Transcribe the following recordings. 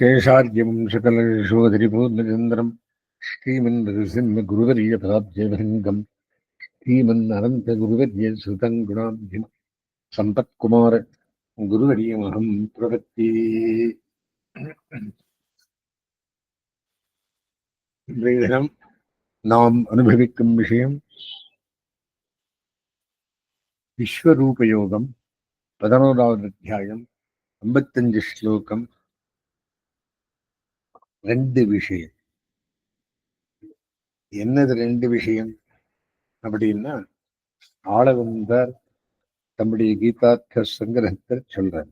शेषार्यं शकलशोधरिपूर्णचन्द्रं श्रीमन्नृसिंहगुरुवर्यपदाब्जभृङ्गं श्रीमन्ननन्तगुरुवर्यसुतं गुणाब्धिं சம்பத்குமார குருவரியமகம் பிரபத்தி. இன்றைய தினம் நாம் அனுபவிக்கும் விஷயம் விஸ்வரூபயோகம், 11வது அத்தியாயம், 55 ஸ்லோகம். ரெண்டு விஷயம். என்னது ரெண்டு விஷயம் அப்படின்னா, ஆளவந்தார் தம்முடைய கீதார்த்த சங்கிரகத்தில் சொல்றார்,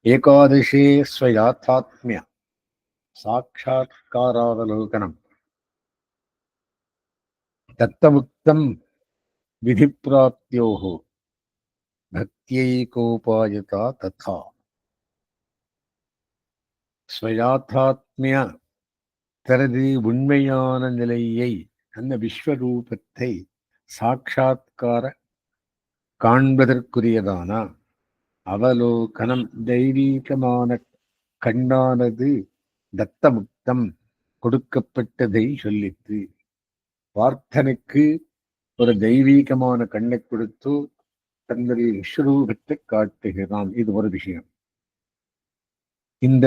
ஏகாதசே ஸ்வயாத்தாத்மிய சாட்சாத்காராவலோகனம் தத்தமுக்தம் விதிப்பிராப்தியோஹோ பக்தியைகோபாயதா ததா. ஸ்வயாத்தாத்மிய தனது உண்மையான நிலையை, அந்த விஸ்வரூபத்தை சாட்சாத்கார காண்பதற்குரியதான அவலோகனம், தெய்வீகமான கண்ணானது தத்தமுக்தம் கொடுக்கப்பட்டதை சொல்லித்து. பார்த்தனுக்கு ஒரு தெய்வீகமான கண்ணை கொடுத்து தன்னுடைய விஸ்வரூபத்தை காட்டுகிறான். இது ஒரு விஷயம். இந்த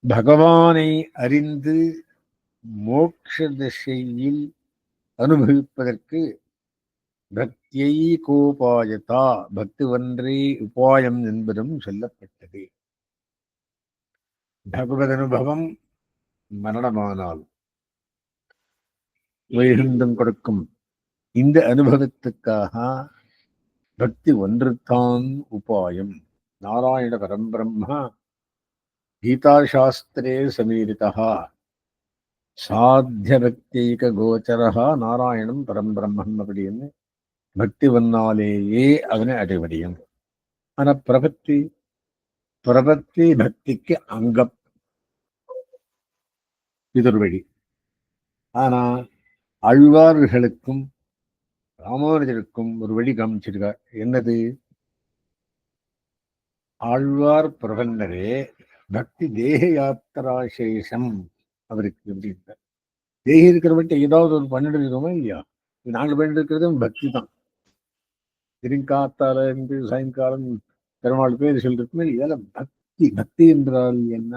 பகவானை அறிந்து மோட்ச திசையில் அனுபவிப்பதற்கு பக்தியை கோபாயதா, பக்தி ஒன்றே உபாயம் என்பதும் சொல்லப்பட்டது. பகவத் அனுபவம் மரணமானால் வைகுந்தம் கொடுக்கும். இந்த அனுபவத்துக்காக பக்தி ஒன்றுதான் உபாயம். நாராயண பரம்பிரம்மா கீதாசாஸ்திரே சமீரிதா சாத்திய பக்திக கோச்சரா நாராயணம் பரம்பிரம்மன் அப்படின்னு பக்தி வந்தாலேயே அவனை அடைவடியும். ஆனா பிரபத்தி பக்திக்கு அங்கம், இது ஒரு வழி. ஆனா ஆழ்வார்களுக்கும் ராமானுஜருக்கும் ஒரு வழி காமிச்சிருக்கார். என்னது? ஆழ்வார் பிரபன்னரே பக்தி தேக யாத்திராசேஷம் அவருக்கு அப்படின்றார். தேகி இருக்கிறவட்ட ஏதாவது ஒரு பண்ணிட்டு இருக்கோமா இல்லையா? நாங்கள் பண்ணிட்டு இருக்கிறதும் பக்தி தான். திருங்காத்தால இருந்து சாயங்காலம் பெருமாள் பேர் சொல்லிருக்குமே, இதெல்லாம் பக்தி. பக்தி என்றால் என்ன?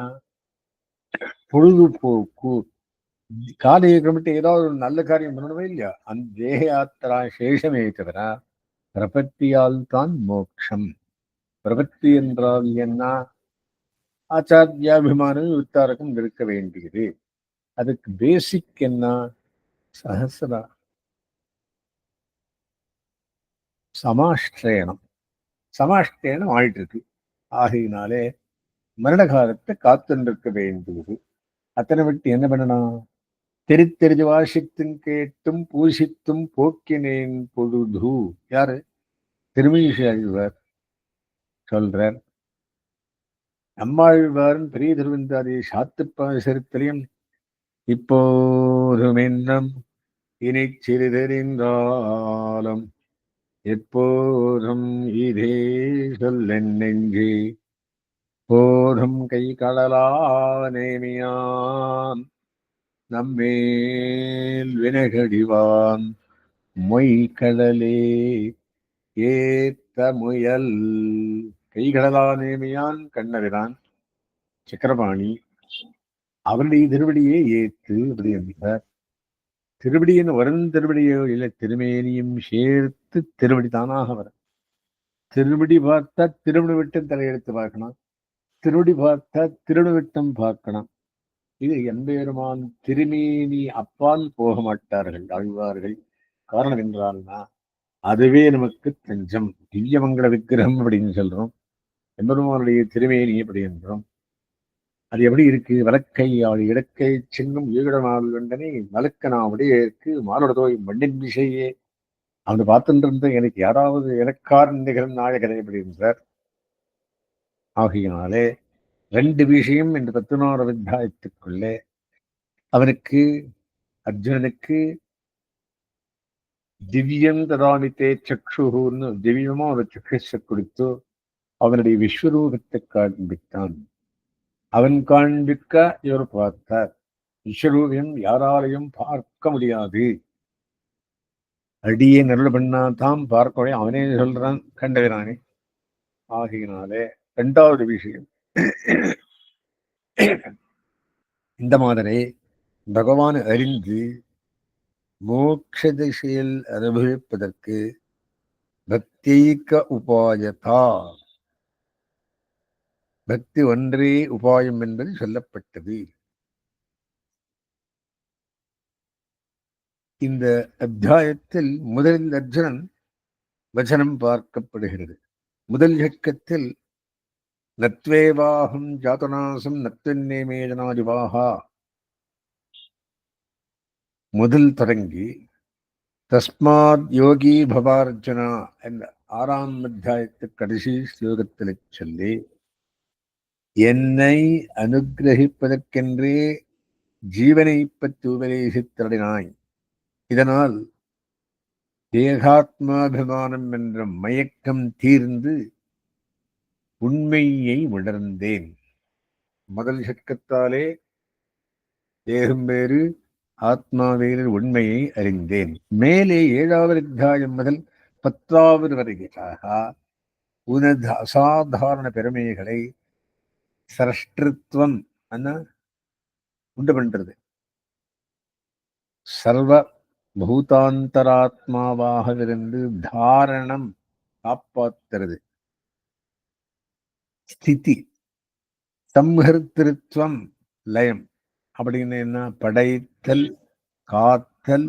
பொழுதுபோக்கு. காலை இருக்கிறவட்ட ஏதாவது ஒரு நல்ல காரியம் பண்ணணுமே இல்லையா? அந்த தேக யாத்திரா சேஷமே தவிர பிரபத்தியால் தான் மோட்சம். பிரபத்தி என்றால் என்ன? ஆச்சாரியாபிமானம் வித்தாரகம் இருக்க வேண்டியது. அதுக்கு பேசிக் என்ன? சஹசிரா சமாஷ்டயனம். சமாஷ்டயனம் ஆயிட்டு இருக்கு. ஆகையினாலே மரண காலத்தை காத்துருக்க வேண்டியது. அத்தனை விட்டு என்ன பண்ணணும்? தெரிஞ்சு வாசித்தும் கேட்டும் பூசித்தும் போக்கினேன் பொழுது. யாரு? திருமீஷி ஆழ்வார் சொல்றார். நம்மாழ்வாரின் பெரிய திருவந்தாதி சாத்துப்பாசரத்திலையும் இப்போதும் இன்னும் இனி சிறிதறிந்தாலும் எப்போதும் இதே சொல்லென் நெஞ்சே போதும் கை கடலா நேமியான் நம்மேல் வினகடிவான் மொய்கடலே ஏத்த முயல். கைகடலா நேமியான் கண்ணவிரான் சக்கரபாணி அவருடைய திருவடியே ஏத்து அப்படி என்றார். திருவடியின் வரும் திருவடியோ இல்லை, திருமேனியும் சேர்த்து திருவடி தானாக வரும். திருவடி பார்த்தா திருவடி விட்டம் தலையெடுத்து பார்க்கணும், திருவடி பார்த்தா திருவடி விட்டம் பார்க்கணும். இது எம்பெருமான் திருமேனி அப்பால் போக மாட்டார்கள் ஆழ்வார்கள். காரணம் என்றால்னா அதுவே நமக்கு தஞ்சம். திவ்யமங்கள விக்கிரகம் அப்படின்னு சொல்றோம். எம்பெருமானுடைய திருமேனி அப்படி என்றோம். அது எப்படி இருக்கு? வழக்கையாள் இடக்கை சின்னும் ஈகடமாள் வெண்டனை வழக்கனாவுடைய இருக்கு மாலோடதோய் மண்ணின் விஷயே. அவனை பார்த்துட்டு இருந்த எனக்கு யாராவது எனக்கார் நிகழும் நாயகனை அப்படி என்றார். ஆகையினாலே ரெண்டு விஷயம் இந்த 11வது அத்தியாயத்துக்குள்ளே அவனுக்கு, அர்ஜுனனுக்கு திவ்யம் ததாமித்தே சக்ஷுன்னு திவ்யமா ஒரு சக்ஷ கொடுத்து அவனுடைய விஸ்வரூபத்தை காண்பித்தான். அவன் காண்பிக்க இவர் பார்த்தார். விஸ்வரூபம் யாராலையும் பார்க்க முடியாது. அடியே நல்ல பண்ணா தான் பார்க்க முடியும். அவனே சொல்றான் கண்டவரானே. ஆகையினாலே இரண்டாவது விஷயம், இந்த மாதிரி பகவான் அறிந்து மோட்ச திசையில் அனுபவிப்பதற்கு பக்திக உபாயதா, பக்தி ஒன்றே உபாயம் என்பது சொல்லப்பட்டது. இந்த அத்தியாயத்தில் முதலில் அர்ஜுனன் வசனம் பார்க்கப்படுகிறது. முதல் இலக்கத்தில் நத்வேவாஹம் ஜாதநாசம் நத்வன்னேமேஜனாதிவாகா முதல் தொடங்கி தஸ்மாத் யோகி பவார்ஜுனா என்ற 6ஆம் அத்தியாயத்து கடைசி ஸ்லோகத்தில் சொல்லி என்னை அனுகிரகிப்பதற்கென்றே ஜீவனை பற்றி உபதேசித்தருளினாய். இதனால் தேகாத்மாபிமானம் என்ற மயக்கம் தீர்ந்து உண்மையை உணர்ந்தேன். முதல் சக்கத்தாலே தேகம் வேறு ஆத்மா வேறு உண்மையை அறிந்தேன். மேலே 7வது அத்தியாயம் முதல் 10வது வரையாக உனது அசாதாரண பெருமைகளை சரஷ்டிருத்வம் உண்டு பண்றது, சர்வ பூதாந்தராத்மாவாக இருந்து தாரணம் காப்பாத்துறது, ஸ்திதி சம்ஹர்த்திருத்வம் லயம் அப்படின்னு என்ன, படைத்தல் காத்தல்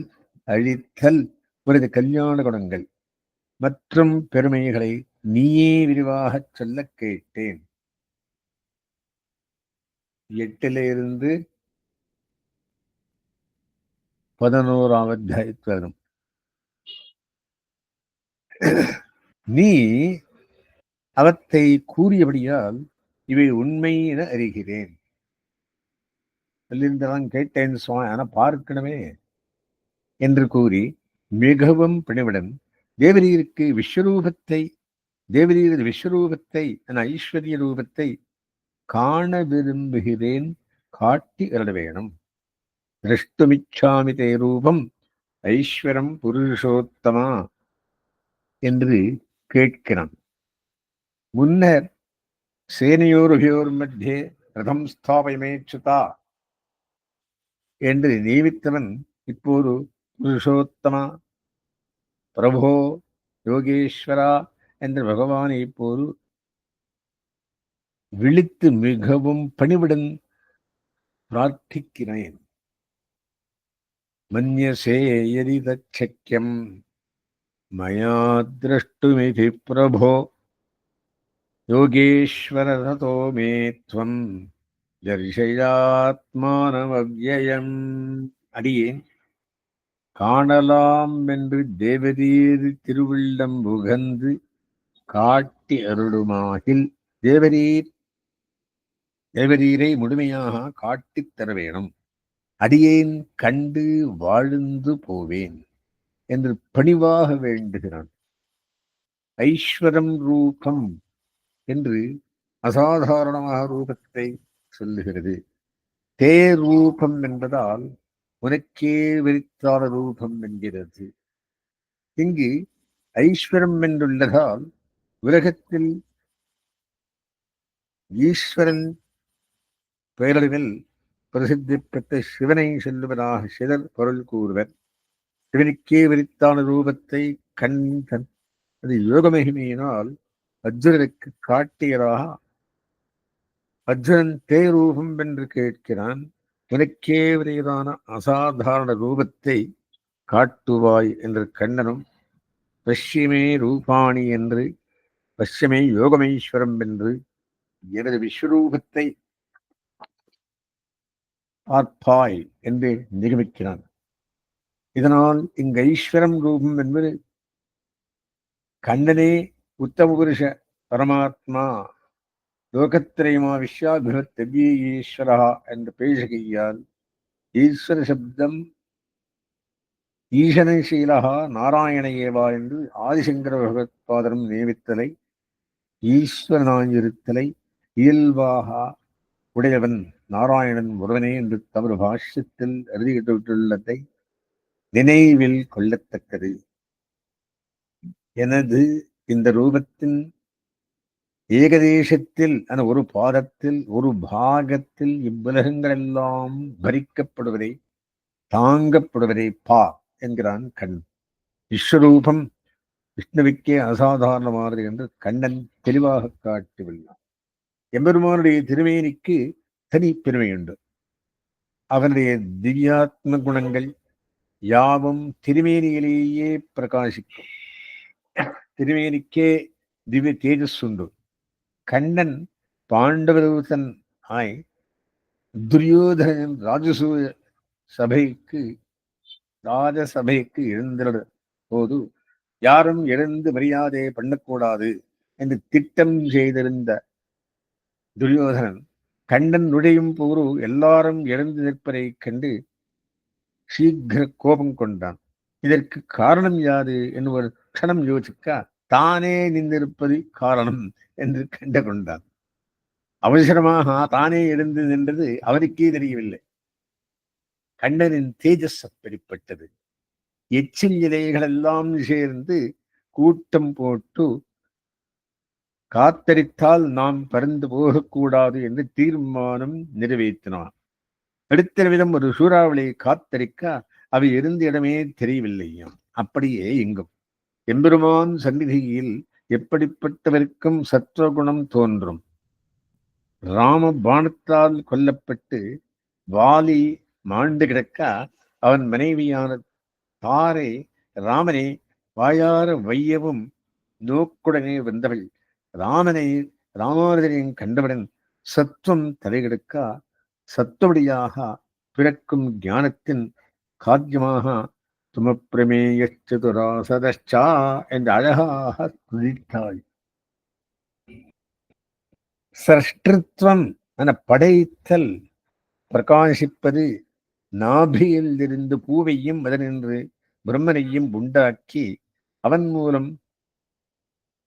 அழித்தல் ஒரு கல்யாண குணங்கள் மற்றும் பெருமைகளை நீயே விரிவாக சொல்ல கேட்டேன். 8லிருந்து 11ஆம் அத்தியாயத்தில் வரும். நீ அவத்தை கூறியபடியால் இவை உண்மை என அறிகிறேன். சொல்லியிருந்தான் கேட்டேன் சுவாமி, ஆனா பார்க்கணுமே என்று கூறி மிகவும் பணிவுடன் தேவரீருக்கு விஸ்வரூபத்தை, தேவரீரது விஸ்வரூபத்தை ஐஸ்வர்ய ரூபத்தை காண விரும்புகிறேன், காட்டி அருள வேணும். திரஷ்டுமிச்சாமி தே ரூபம் ஐஸ்வரம் புருஷோத்தமா என்று கேட்கிறான். முன்னர் சேனையோருபயோர் மத்தியே ரதம் ஸ்தாபயமேச்சுதா என்று நியமித்தவன் இப்போது புருஷோத்தமா பிரபோ யோகேஸ்வரா என்ற பகவானை இப்போது விழித்து மிகவும் பணிவுடன் பிரார்த்திக்கிறேன். மன்யசே யதி தச்சக்யம் மயா திரஷ்டுமிதி பிரபோ யோகேஸ்வர ததோ மே த்வம் தர்ஷயாத்மானமவ்யயம். அடியேன் காணலாம் என்று தேவரீர் திருவுள்ளம் உகந்து காட்டி அருளுமாகில் தேவரீரை முழுமையாக காட்டித் தர வேணும். அடியேன் கண்டு வாழ்ந்து போவேன் என்று பணிவாக வேண்டுகிறான். ஐஸ்வரம் ரூபம் என்று அசாதாரணமாக ரூபத்தை சொல்லுகிறது. தே ரூபம் என்பதால் உனக்கே விரித்தான ரூபம் என்கிறது. இங்கு ஐஸ்வரம் என்றுள்ளதால் உலகத்தில் ஈஸ்வரன் பெயரளவில் பிரசித்தி பெற்ற சிவனை செல்லுவதாக சிலர் பொருள் கூறுவர். சிவனுக்கே விரித்தான ரூபத்தை கண்டன் அது யோக மகிமையினால் அர்ஜுனனுக்கு காட்டியதாக அர்ஜுனன் தே ரூபம் என்று கேட்கிறான். உனக்கே விரைதான அசாதாரண ரூபத்தை காட்டுவாய் என்று கண்ணனும் பஷ்யமே ரூபாணி என்று, பஷ்யமே யோகமேஸ்வரம் என்று எனது விஸ்வரூபத்தை பார்ப்பாய் என்று நிகமிக்கிறான். இதனால் இங்கு ஐஸ்வரம் ரூபம் என்பது கண்ணனே உத்தம புருஷ பரமாத்மா லோகத்திரயமா விஸ்வாபிபத்தவ்யே ஈஸ்வரா என்று பேசுகையால் ஈஸ்வர சப்தம் ஈசனசீலா நாராயண ஏவா என்று ஆதிசங்கர பகவத்பாதரும் நியமித்தலை ஈஸ்வரனாயிருத்தலை இயல்பாக உடையவன் நாராயணன் ஒருவனே என்று தமது பாஷ்யத்தில் எழுதிയിട്ടുள்ளதை நினைவில் கொள்ளத்தக்கது. எனது இந்த ரூபத்தின் ஏகதேசத்தில் ஒரு பாதத்தில் ஒரு பாகத்தில் இவ்வுலகங்கள் எல்லாம் பறிக்கப்படுவதை தாங்கப்படுவதை பா என்கிறான் கண். விஸ்வரூபம் விஷ்ணுவுக்கே அசாதாரணமானது என்று கண்ணன் தெளிவாக காட்டியுள்ளான். எம்பெருமானுடைய திருமேனிக்கு தனி பெருமையுண்டு. அவனுடைய திவ்யாத்ம குணங்கள் யாவும் திருமேனியிலேயே பிரகாசிக்கும். திருமேனிக்கே திவ்ய தேஜஸ் உண்டு. கண்ணன் பாண்டவதூதன் ஆய் துரியோதனன் ராஜசபைக்கு எழுந்திட போது யாரும் எழுந்து மரியாதை பண்ணக்கூடாது என்று திட்டம் செய்திருந்த துரியோதனன் கண்ணன் நுழையும் போது எல்லாரும் எழுந்து நிற்பதை கண்டு சீக்கிர கோபம் கொண்டான். இதற்கு காரணம் யாது என்று ஒரு க்ஷணம் யோசிக்க தானே நின்றிருப்பது காரணம் என்று கண்டு கொண்டான். அவசரமாக தானே எழுந்து நின்றது அவருக்கே தெரியவில்லை. கண்ணனின் தேஜஸ் அப்படிப்பட்டது. எச்சில் இலைகள் எல்லாம் சேர்ந்து கூட்டம் போட்டு காத்தரித்தால் நாம் பறந்து போகக்கூடாது என்று தீர்மானம் நிறைவேற்றினான். அடுத்த விதம் ஒரு சூறாவளி காத்தரிக்க அவை இருந்த இடமே தெரியவில்லையாம். அப்படியே இங்கும் எம்பெருமான் சந்நிதியில் எப்படிப்பட்டவருக்கும் சத்வகுணம் தோன்றும். ராம பாணத்தால் கொல்லப்பட்டு வாலி மாண்டு கிடக்க அவன் மனைவியான தாரை ராமனை வாயார வையவும் நோக்குடனே வந்தவள் ராமானுஜனையும் கண்டவுடன் சத்துவம் தலைகெடுக்க சத்துவடியாக பிறக்கும் ஞானத்தின் காத்தியமாக துமப்பிரமேயச்சுராசதா என்று அழகாக துதித்தாள். சஷ்டிருத்வம் என படைத்தல் பிரகாசிப்பது நாபியில் இருந்து பூவையும் அதனின்று பிரம்மனையும் உண்டாக்கி அவன் மூலம்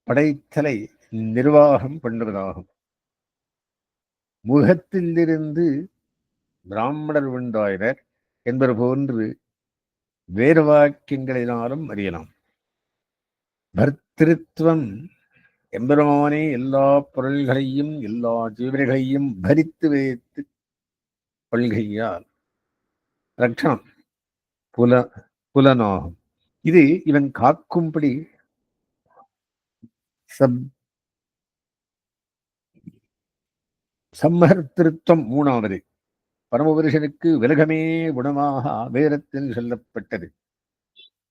படைத்தலை நிர்வாகம் பண்ணுவதாகும். முகத்திலிருந்து பிராமணர் உண்டாயினர் என்பது போன்று வேறு வாக்கியங்களினாலும் அறியலாம். பர்திருத்துவம் எம்பெருமானே எல்லா பொருள்களையும் எல்லா ஜீவர்களையும் பரித்து வைத்து கொள்கையால் ரட்சணம் புலனாகும். இது இவன் காக்கும்படி சம்மர்த்திருத்தம் மூணாவது. பரமபுருஷனுக்கு விலகமே குணமாக வேதத்தில் சொல்லப்பட்டது.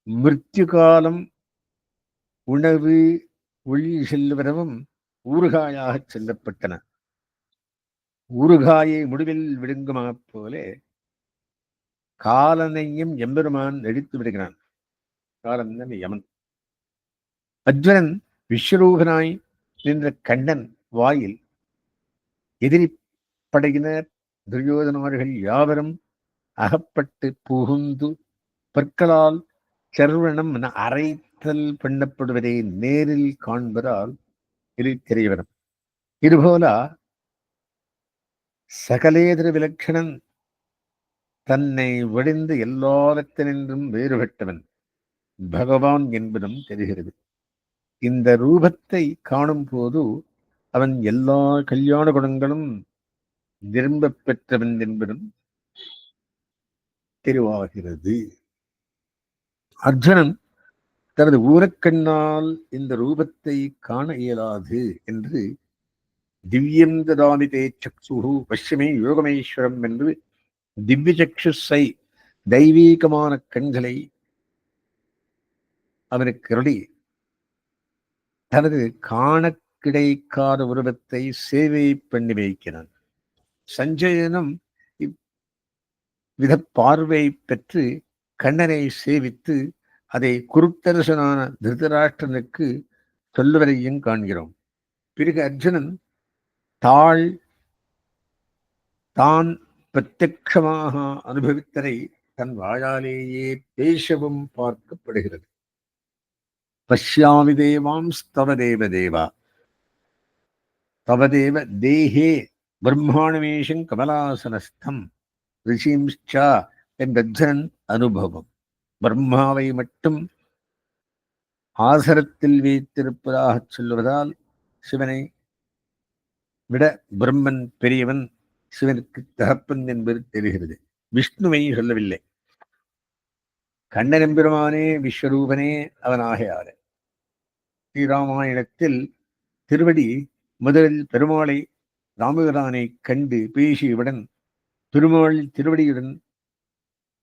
மிருத்யு காலம் உணவு ஒளி செல்லுவரவும் ஊறுகாயாக செல்லப்பட்டன. ஊறுகாயை முடிவில் விடுங்குமா போலே காலனையும் எம்பெருமான் எடுத்து விடுகிறான். காலன் யமன். அர்ஜுனன் விஸ்வரூபனாய் நின்ற கண்ணன் வாயில் எதிரி படையினர் துரியோதனர்கள் யாவரும் அகப்பட்டு புகுந்து பற்களால் சர்வணம் அரைத்தல் பண்ணப்படுவதை நேரில் காண்பதால் இது தெரியவரும். இதுபோல சகலேதர விலட்சணன் தன்னை ஒழிந்து எல்லாவற்றினின்றும் வேறுபட்டவன் பகவான் என்பதும் தெரிகிறது. இந்த ரூபத்தை காணும் போது அவன் எல்லா கல்யாண குணங்களும் விரும்ப பெற்றவன் என்பதும் தெளிவாகிறது. அர்ஜுனன் தனது ஊரக்கண்ணால் இந்த ரூபத்தை காண இயலாது என்று திவ்யம் ததாமிதே சக்ஷு பஷ்யமே யோகமேஸ்வரம் என்று திவ்ய சக்ஷுஸை தெய்வீகமான கண்களை அவனுக்கு அருளி தனது காண கிடைக்காத உருவத்தை சேவை பண்ணி வைக்கிறான். சஞ்சயனும் இவ்வித பார்வை பெற்று கண்ணனை சேவித்து அதை குருத்தரசனான திருதராஷ்டிரனுக்கு சொல்லுவதையும் காண்கிறோம். பிறகு அர்ஜுனன் தான் பிரத்யக்ஷமாக அனுபவித்ததை தன் வாயாலேயே பேசவும் பார்க்கப்படுகிறது. பஷ்யாமி தேவாம்ஸ்தவ தேவ தேவா தவதேவ தேஹே பிரம்மாணமேஷம் கமலாசனஸ்தம் ரிஷிம்ச்சா என்றன் அனுபவம். பிரம்மாவை மட்டும் ஆசனத்தில் வைத்திருப்பதாக சொல்லுவதால் சிவனை விட பிரம்மன் பெரியவன், சிவனுக்கு தகப்பன் என்பது தெரிகிறது. விஷ்ணுவை சொல்லவில்லை. கண்ணன் எம்பெருமானே விஸ்வரூபனே அவனாகையார ஸ்ரீராமாயணத்தில் திருவடி முதலில் பெருமாளை ராமபிரானை கண்டு பேசியவுடன் பெருமாள் திருவடியுடன்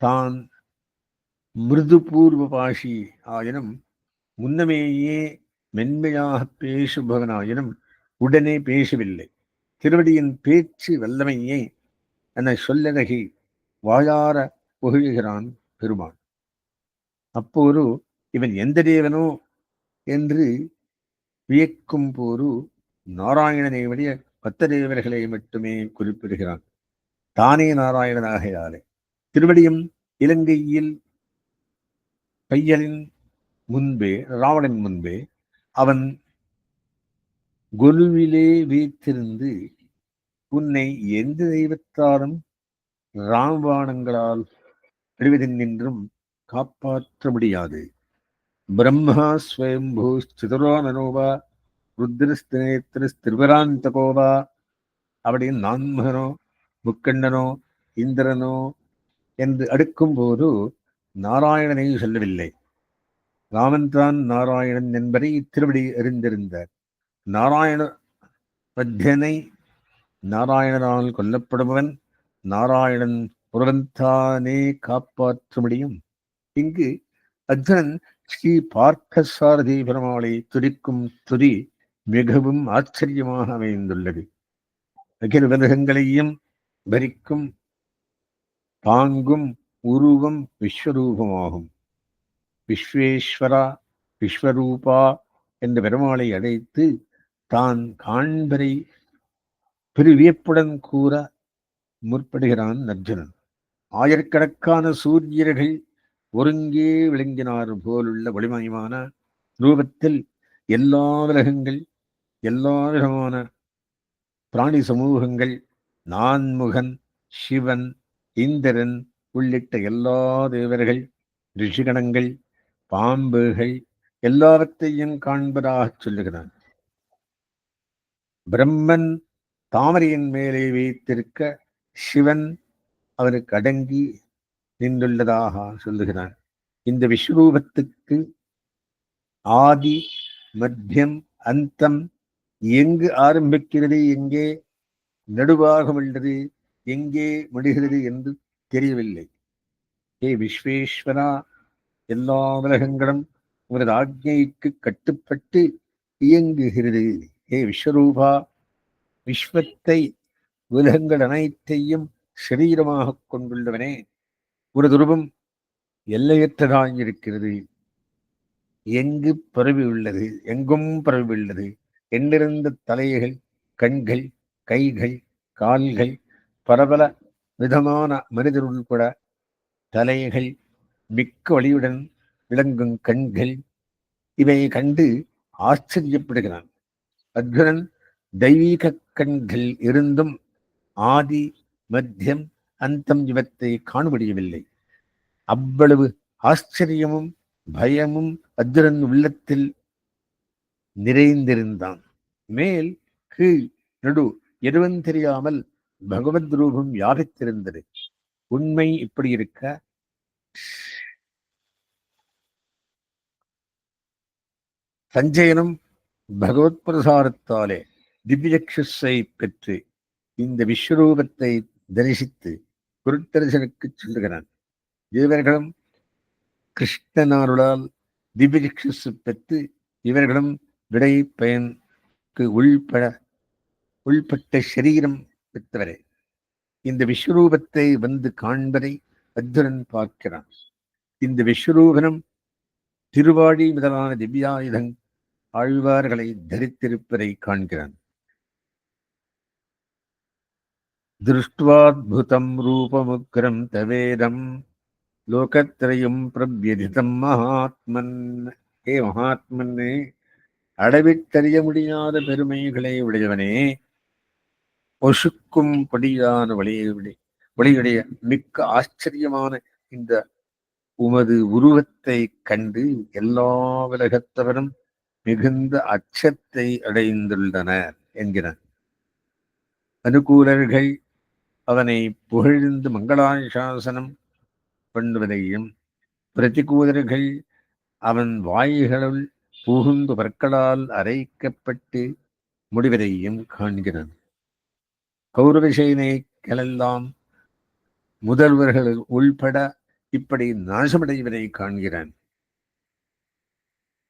தான் மிருது பூர்வ பாஷி ஆயினும் முன்னமேயே மென்மையாக பேசுபவனாயினும் உடனே பேசவில்லை. திருவடியின் பேச்சு வல்லமையை என சொல்லகை வாயார புகழ்கிறான் பெருமான். அப்போது இவன் எந்த தேவனோ என்று வியக்கும் போது நாராயணனை விட 10 தேவர்களை மட்டுமே குறிப்பிடுகிறான். தானே நாராயணனாகையாலே திருவடியும் இலங்கையில் பையலின் முன்பே, ராவணன் முன்பே அவன் கொலுவிலே வைத்திருந்து உன்னை எந்த தெய்வத்தாலும் ராம்பாணங்களால் அழிவதென்றும் காப்பாற்ற முடியாது. பிரம்மா ஸ்வயம்பூ சிதுரானனோவா ருத்ரஸ்திரேத்திருவராந்தகோவா அப்படின்னு நான்மகனோ முக்கண்ணனோ இந்திரனோ என்று அடுக்கும் போது நாராயணனை சொல்லவில்லை. ராமன் தான் நாராயணன் என்பதை திருவடி அறிந்திருந்தார். நாராயண மத்தியனை நாராயணனால் கொல்லப்படுபவன் நாராயணன் ஒருவன்தானே காப்பாற்ற முடியும். இங்கு அர்ஜுனன் ஸ்ரீ பார்த்தசாரதி பெருமாளை துதிக்கும் துதி மிகவும் ஆச்சரியமாக அமைந்துள்ளது. அகில உலகங்களையும் பரிக்கும் பாங்கும் உருவம் விஸ்வரூபமாகும். விஸ்வேஸ்வரா விஸ்வரூபா என்ற பெருமாளை அழைத்து தான் காண்பரை பெருவியப்புடன் கூற முற்படுகிறான் அர்ஜுனன். ஆயிரக்கணக்கான சூரியர்கள் ஒருங்கே விளங்கினார் போலுள்ள ஒளிமயமான ரூபத்தில் எல்லா உலகங்கள், எல்லா விதமான பிராணி சமூகங்கள், நான்முகன், சிவன், இந்திரன் உள்ளிட்ட எல்லா தேவர்கள், ரிஷிகணங்கள், பாம்புகள் எல்லாவற்றையும் காண்பதாக சொல்லுகிறான். பிரம்மன் தாமரையின் மேலே வைத்திருக்க சிவன் அவருக்கு அடங்கி நின்றுள்ளதாக சொல்லுகிறான். இந்த விஸ்வரூபத்துக்கு ஆதி மத்தியம் அந்தம் எங்கு ஆரம்பிக்கிறது, எங்கே நடுவாக உள்ளது, எங்கே முடிகிறது என்று தெரியவில்லை. ஏ விஸ்வேஸ்வரா, எல்லா உலகங்களும் உனது ஆக்ஞைக்கு கட்டுப்பட்டு இயங்குகிறது. ஏ விஸ்வரூபா, விஸ்வத்தை உலகங்கள் அனைத்தையும் சரீரமாக கொண்டுள்ளவனே, ஒரு துருவம் எல்லையற்றதாயிருக்கிறது. எங்கு பரவி உள்ளது, எங்கும் பரவி உள்ளது. எண்ணிருந்த தலைகள், கண்கள், கைகள், கால்கள், பரபல விதமான மனிதர் உள்பட தலைகள், மிக்க வழியுடன் விளங்கும் கண்கள், இவை கண்டு ஆச்சரியப்படுகிறான். அர்ஜுனன் தெய்வீக கண்கள் இருந்தும் ஆதி மத்தியம் அந்தம் இவற்றை காண முடியவில்லை. அவ்வளவு ஆச்சரியமும் பயமும் அர்ஜுனன் உள்ளத்தில் நிறைந்திருந்தான். மேல் கீழ் நடு எதுவும் தெரியாமல் பகவத் ரூபம் வியாபித்திருந்தது. உண்மை இப்படி இருக்க சஞ்சயனும் பகவத் பிரசாரத்தாலே திவ்யசக்ஷை பெற்று இந்த விஸ்வரூபத்தை தரிசித்து குருத்தரசனுக்கு சொல்லுகிறான். இவர்களும் கிருஷ்ணனாருளால் திவ்யசக்ஷு பெற்று இவர்களும் விடை பயனுக்கு உள்பட்ட சரீரம் பெற்றவரே. இந்த விஸ்வரூபத்தை வந்து காண்பதை அர்ஜுனன் பார்க்கிறான். இந்த விஸ்வரூபனம் திருவாடி முதலான திவ்யாயுதங் ஆழ்வார்களை தரித்திருப்பதை காண்கிறான். திருஷ்டுவாத்புதம் ரூபமுக்ரம் தவேதம் லோகத்ரயம் பிரவ்யதிதம் மகாத்மன். ஹே மகாத்மனே, அளவிட்டறிய முடியாத பெருமைகளை உடையவனே, பொசுக்கும் படியான வழியுடைய மிக்க ஆச்சரியமான இந்த உமது உருவத்தை கண்டு எல்லா உலகத்தவரும் மிகுந்த அச்சத்தை அடைந்துள்ளனர் என்கிறார். அனுகூலர்கள் அவனை புகழ்ந்து மங்களாசாசனம் பண்ணுவதையும், பிரதிகூலர்கள் அவன் வாய்களுள் புகுந்து பற்களால் அரைக்கப்பட்டு முடிவதையும் காண்கிறான். கௌரவ சேனைகளெல்லாம் முதல்வர்கள் உள்பட இப்படி நாசமடைவதை காண்கிறான்.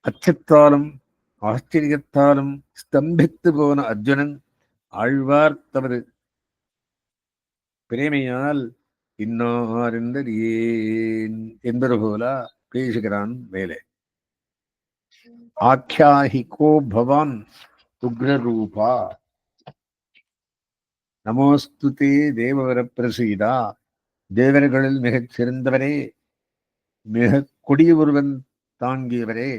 அச்சத்தாலும் ஆச்சரியத்தாலும் ஸ்தம்பித்து போன அர்ஜுனன் ஆழ்வார் தமது பிரேமையால் இன்னார் ஏன் என்பது போல பேசுகிறான் மேலே. ஆக்யாஹிகோ பவான் உக்ரரூபா நமோஸ்துதே தேவவர பிரசீதா. தேவர்களில் மிகச் சிறந்தவரே, மிக கொடிய ஒருவன் தாங்கியவரே,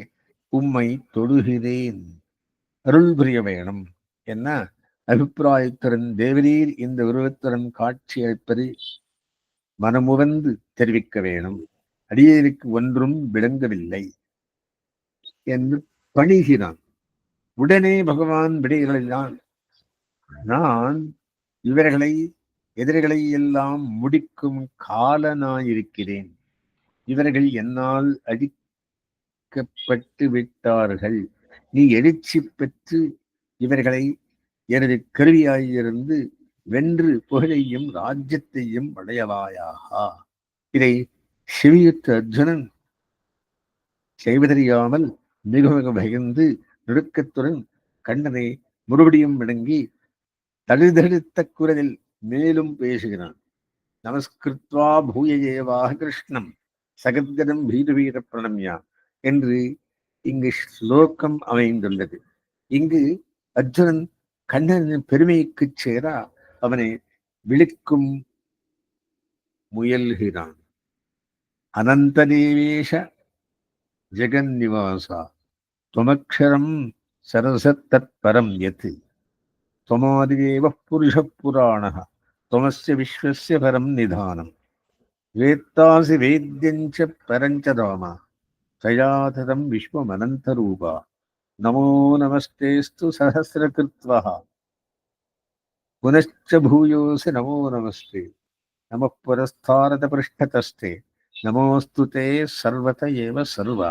உம்மை தொடுகிறேன், அருள் புரிய வேணும் என்ன அபிப்பிராயத்துடன் தேவரீர் இந்த உருவத்துடன் காட்சி அளிப்பது மனமுவந்து தெரிவிக்க வேணும். அடியேருக்கு ஒன்றும் விளங்கவில்லை என்று பணிகிறான். உடனே பகவான் விடைகளெல்லாம், நான் இவர்களை எதிரிகளை எல்லாம் முடிக்கும் காலனாயிருக்கிறேன். இவர்கள் என்னால் அழிக்கப்பட்டு விட்டார்கள். நீ எழுச்சி பெற்று இவர்களை எனது கருவியாயிருந்து வென்று புகழையும் ராஜ்யத்தையும் அடையவாயாக. இதை செவியுற்ற அர்ஜுனன் செய்வதறியாமல் மிக மிக பயந்து நடுக்கத்துடன் கண்ணனை மறுபடியும் விளங்கி தழுதழுத்த குரலில் மேலும் பேசுகிறான். நமஸ்கிருத்வா பூயேவாக கிருஷ்ணம் சகத்கதம் வீர பிரணம்யா என்று இங்கு ஸ்லோகம் அமைந்துள்ளது. இங்கு அர்ஜுனன் கண்ணனின் பெருமைக்கு சேர அவனை விழிக்கும் முயல்கிறான். அனந்ததேவேஷ ஜெகன்னிவாசா துவமக்ஷரம் சரசத்தத் பரம் யத் त्वमादिदेव पुरुषः पुराणः त्वमस्य विश्वस्य परं निधानं वेत्तासि वेद्यञ्च परञ्च धाम त्वयाततं विश्वमनन्तरूपा नमो नमस्तेस्तु सहस्रकृत्वः पुनश्च भूयोऽसि नमो नमस्ते नमः पुरस्तारतपृष्ठतस्ते नमोऽस्तु ते सर्वत एव सर्वा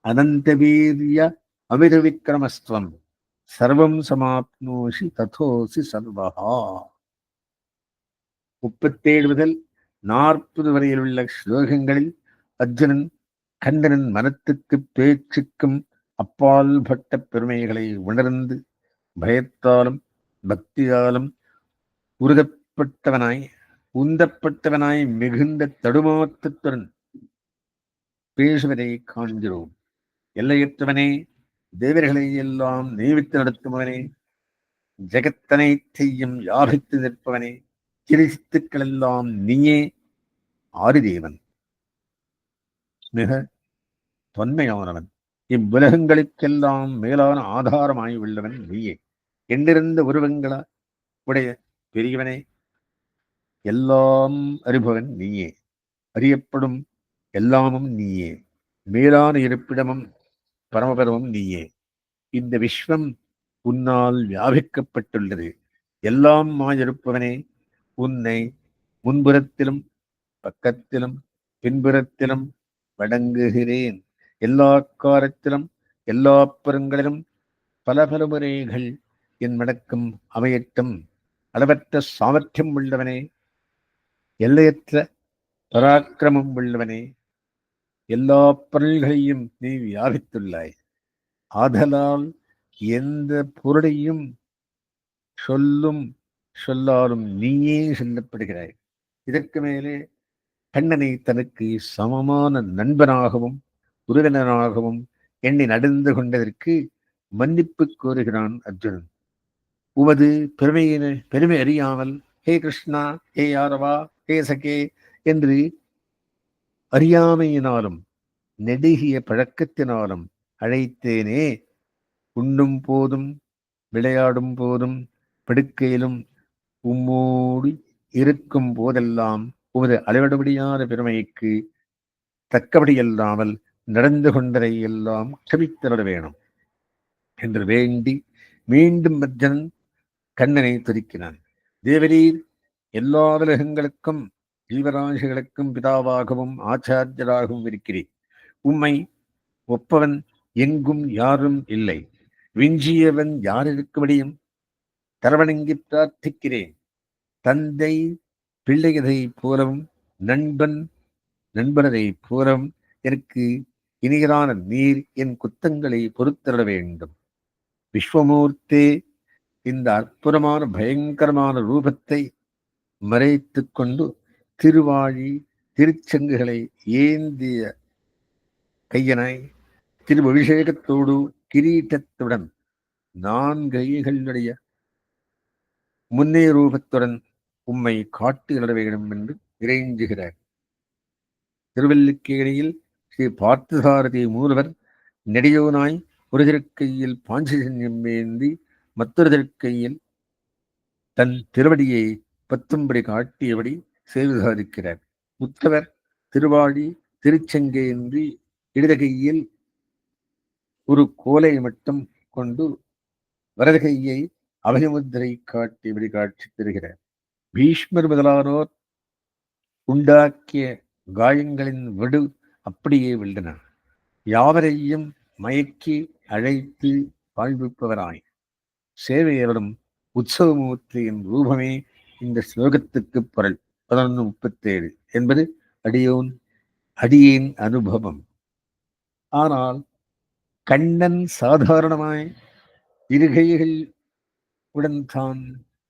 अनन्तवीर्य अमितविक्रमस्त्वं சர்வம் சமாப்னோஷி ததோசி சர்வஹா. 37 முதல் 40 வரையில் உள்ள ஸ்லோகங்களில் அர்ஜுனன் கண்ணனின் மனத்துக்கு பேச்சுக்கும் அப்பால் பட்ட பெருமைகளை உணர்ந்து பயத்தாலும் பக்தியாலும் உந்தப்பட்டவனாய் மிகுந்த தடுமாற்றத்துடன் பேசுவதை காண்கிறோம். எல்லையற்றவனே, தேவர்களை எல்லாம் நியமித்து நடத்துபவனே, ஜெகத்தனை செய்யும் யாபித்து நிற்பவனே, கிரிசித்துக்கள் எல்லாம் நீயே. ஆதிதேவன், மிக தொன்மையானவன், இவ்வுலகங்களுக்கெல்லாம் மேலான ஆதாரமாய் உள்ளவன் நீயே. எண்ணிருந்த உருவங்கள உடைய பெரியவனே, எல்லாம் அறிபவன் நீயே, அறியப்படும் எல்லாமும் நீயே, மேலான இருப்பிடமும் பரமபரமும் நீயே. இந்த விஸ்வம் உன்னால் வியாபிக்கப்பட்டுள்ளது. எல்லாம் மாயிருப்பவனே, உன்னை முன்புறத்திலும் பக்கத்திலும் பின்புறத்திலும் வணங்குகிறேன். எல்லா காலத்திலும் எல்லா புறங்களிலும் பல பல முறைகள் என் வணக்கம் அமையட்டும். அளவற்ற சாமர்த்தியம் உள்ளவனே, எல்லையற்ற பராக்கிரமம் உள்ளவனே, எல்லா பொருள்களையும் நீ வியாபித்துள்ளாய். ஆதலால் எந்த பொருளையும் சொல்லாலும் நீயே சொல்லப்படுகிறாய். இதற்கு மேலே கண்ணனை தனக்கு சமமான நண்பனாகவும் உறவினராகவும் எண்ணி நடந்து கொண்டதற்கு மன்னிப்பு கோருகிறான் அர்ஜுனன். உமது பெருமை அறியாமல் ஹே கிருஷ்ணா, ஹே யாதவா, ஹே சகே என்று அறியாமையினாலும் நெடுகிய பழக்கத்தினாலும் அழைத்தேனே, உண்ணும் போதும் விளையாடும் போதும் படுக்கையிலும் உம்மோடு இருக்கும் போதெல்லாம் உமது அளவிட முடியாத பெருமைக்கு தக்கபடியல்லாமல் நடந்து கொண்டதை எல்லாம் க்ஷமித்தருள வேணும் என்று வேண்டி மீண்டும் மற்றன் கண்ணனை துதிக்கினான். தேவரீர் எல்லா விலகங்களுக்கும் ஜீவராசிகளுக்கும் பிதாவாகவும் ஆச்சாரியராகவும் இருக்கிறேன். உம்மை ஒப்பவன் எங்கும் யாரும் இல்லை. விஞ்சியவன் யார் இருக்க முடியும்? தரவணங்கி பிரார்த்திக்கிறேன். தந்தை பிள்ளையதை போலவும் நண்பன் நண்பனதை போலவும் எனக்கு இனியரான நீர் என் குத்தங்களை பொறுத்தர வேண்டும். விஸ்வமூர்த்தே, இந்த அற்புதமான பயங்கரமான ரூபத்தை மறைத்து கொண்டு திருவாழி திருச்சங்குகளை ஏந்திய கையனாய் திருஅபிஷேகத்தோடு கிரீட்டத்துடன் 4 கைகளுடைய முன்னே ரூபத்துடன் உம்மை காட்டுகிற வேண்டும் என்று இறைஞ்சுகிறார். திருவல்லிக்கேணியில் ஸ்ரீ பார்த்தசாரதி மூலவர் நெடியோனாய் ஒரு திருக்கையில் பாஞ்சஜன்யம் ஏந்தி மற்றொரு திருக்கையில் தன் திருவடியை பத்தும்படி காட்டியபடி சேவை சாதிக்கிறார். உத்தவர் திருவாழி திருச்செங்கேந்தி இடதுகையில் ஒரு கோலை மட்டும் கொண்டு வரதுகையை அபயமுத்திரை காட்டியபடி காட்சி தருகிறார். பீஷ்மர் முதலானோர் உண்டாக்கிய காயங்களின் விடு அப்படியே விழுந்தன. யாவரையும் மயக்கி அழைத்து வாழ்விப்பவராய் சேவையரும் உற்சவமூர்த்தியின் ரூபமே இந்த ஸ்லோகத்துக்கு பொருள். 11:37 என்பது அடியேன் அனுபவம். ஆனால் கண்ணன் சாதாரணமாய் இருகைகள் உடன் தான்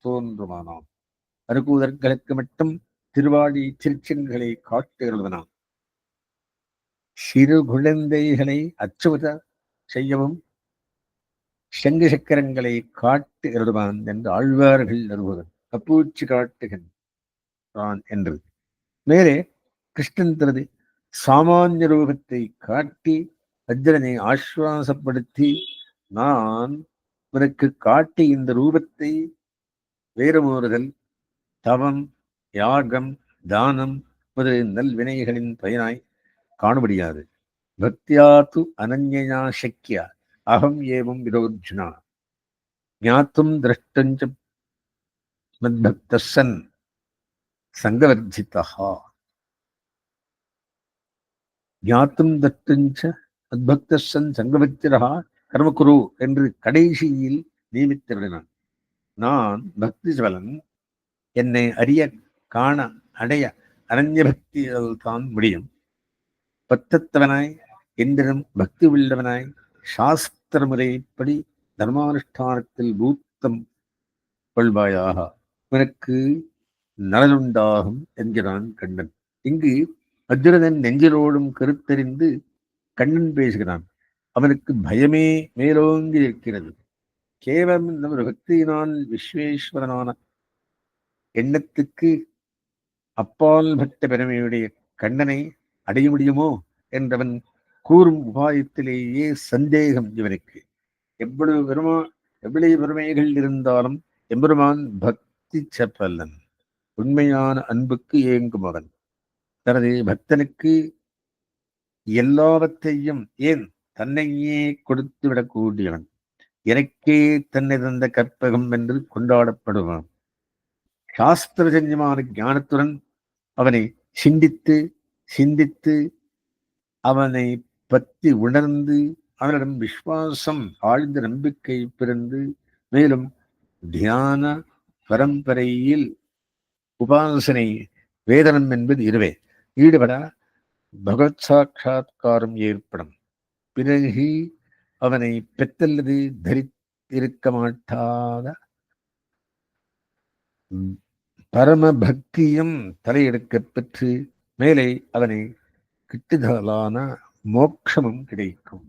தோன்றுமானாம். அருகூதர்களுக்கு மட்டும் திருவாடி திருச்செங்களை காட்டுகிறவனாம். சிறு குழந்தைகளை அச்சுறுத்த செய்யவும் சங்கு சக்கரங்களை காட்டு எழுதுவான் என்று ஆழ்வார்கள் அறுபது கப்பூச்சி காட்டுகின்றான் என்று. மேலே கிருஷ்ணன் தனது சாமானிய ரூபத்தை காட்டி அர்ஜுனனை ஆஸ்வாசப்படுத்தி, நான் உனக்கு காட்டி இந்த ரூபத்தை வேறுமோறுதல் தவம் யாகம் தானம் முதலிய நல்வினைகளின் பயனாய் காண முடியாது. பக்தியாது அனன்யா சக்கியா அகம் ஏவம் விரோஜுனா ஞாத்தும் திரஷ்டஞ்ச மத்பக்தன் சங்கவர்ஜிதா ஞாத்தும் திரஷ்டஞ்ச மத்பக்தன் சங்கவர்ஜிதா கர்மகுரு என்று கடைசியில் நியமித்திருந்தான். நான் பக்தி சவலன், என்னை அறிய காண அடைய அனன்ய பக்தியால் தான் முடியும். பத்தத்தவனாய் என்றும் பக்தி உள்ளவனாய் சாஸ்திர முறைப்படி தர்மானுஷ்டானத்தில் பூத்தம் கொள்வாயாக, உனக்கு நலனுண்டாகும் என்கிறான் கண்ணன். இங்கு அர்ஜுனன் நெஞ்சிலோடும் கருத்தறிந்து கண்ணன் பேசுகிறான். அவனுக்கு பயமே மேலோங்கி இருக்கிறது. கேவலம் நமது பக்தியினால் விஸ்வேஸ்வரனான எண்ணத்துக்கு அப்பால் பக்த பெருமையுடைய கண்ணனை அடைய முடியுமோ என்றவன் கூறும் உபாயத்திலேயே சந்தேகம் இவனுக்கு. எவ்வளவு பெருமைகள் இருந்தாலும் எம்பெருமான் பக்தி செப்பல்லன். உண்மையான அன்புக்கு ஏங்கும் அவன். தனது பக்தனுக்கு எல்லாவற்றையும் ஏன் தன்னையே கொடுத்து விடக்கூடியவன். எனக்கே தன்னை தந்த கற்பகம் என்று கொண்டாடப்படுவான். சாஸ்திரஜன்யமான ஞானத்துடன் அவனை சிந்தித்து சிந்தித்து அவனை பற்றி உணர்ந்து அவனிடம் விசுவாசம் ஆழ்ந்த நம்பிக்கை பிறந்து மேலும் தியான பரம்பரையில் உபாசனை வேதனம் என்பது இருவே ஈடுபட பகவத் சாட்சா்காரம் ஏற்படும். பிறகு அவனை பெற்றல்லது தரித்திருக்க மாட்டாத பரம பக்தியும் தலையெடுக்க பெற்று மேலே அவனை கிட்டுதலான மோட்சமும் கிடைக்கும்.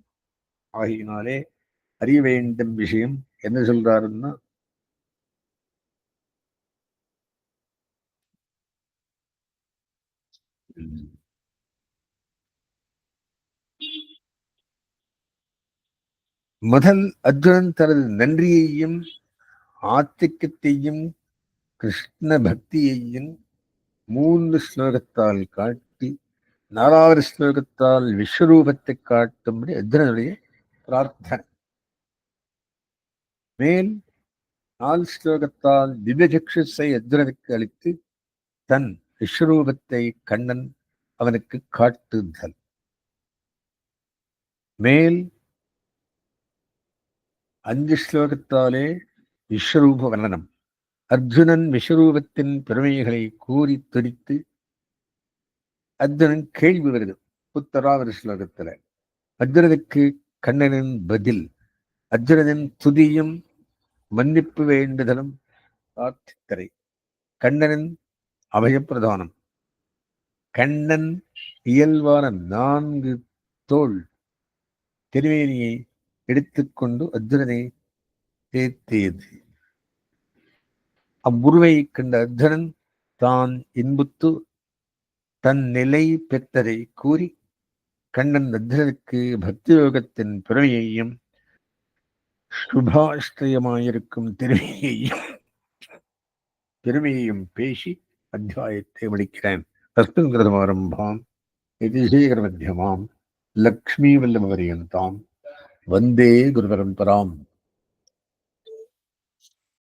ஆகினாலே அறிய வேண்டும் விஷயம் என்ன சொல்றாருன்னா, முதல் அர்ஜுனன் தனது நன்றியையும் ஆத்திக்கத்தையும் கிருஷ்ண பக்தியையும் 3 ஸ்லோகத்தால் காட்டி 4வது ஸ்லோகத்தால் விஸ்வரூபத்தை காட்டும்படி அர்ஜுனனுடைய பிரார்த்தனை. மேல் 4 ஸ்லோகத்தால் திவ்யசக்ஷுஸை அர்ஜுனனுக்கு அளித்து தன் விஸ்வரூபத்தை கண்ணன் அவனுக்கு காட்டுதல். மேல் 5 ஸ்லோகத்தாலே விஸ்வரூப வர்ணனம். அர்ஜுனன் விஸ்வரூபத்தின் பெருமைகளை கூறி துரித்து அர்ஜுனன் கேள்வி வருது 30வது ஸ்லோகத்துல. அர்ஜுனனுக்கு கண்ணனின் பதில். அர்ஜுனனின் துதியும் மன்னிப்பு வேண்டுதலும் பிரார்த்தித்தரை. கண்ணனின் அபயப்பிரதானம். கண்ணன் இயல்பான 4 தோள் திருவேணியை எடுத்துக்கொண்டு அர்ஜுனனை தேத்தியது. அவ்வுருவை கண்ட அர்ஜுனன் தான் இன்புத்து தன் நிலை பெற்றதை கூறி கண்ணன் அர்ஜுனனுக்கு பக்தி யோகத்தின் பெருமையையும் சுபாஷ்டயமாயிருக்கும் பெருமையையும் பேசி அத்தியாயத்தை முடிக்கிறேன். தஸ்மின்கிருதமாரம்பாம் யதிசேகரமத்தியமாம் லக்ஷ்மீவல்லபபரியந்தாம் வந்தே குருபரம்பராம்.